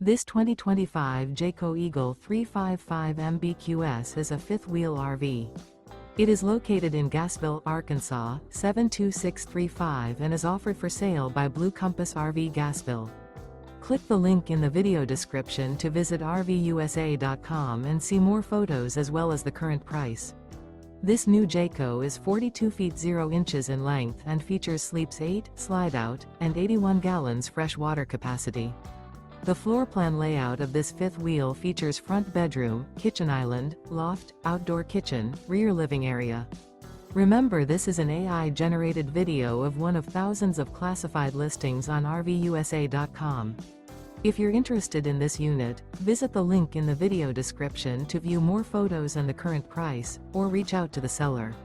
This 2025 Jayco Eagle 355 MBQS is a fifth-wheel RV. It is located in Gassville, Arkansas, 72635 and is offered for sale by Blue Compass RV Gassville. Click the link in the video description to visit RVUSA.com and see more photos as well as the current price. This new Jayco is 42 feet 0 inches in length and features sleeps 8, slide-out, and 81 gallons fresh water capacity. The floor plan layout of this fifth wheel features front bedroom, kitchen island, loft, outdoor kitchen, rear living area. Remember, this is an AI-generated video of one of thousands of classified listings on RVUSA.com. If you're interested in this unit, visit the link in the video description to view more photos and the current price, or reach out to the seller.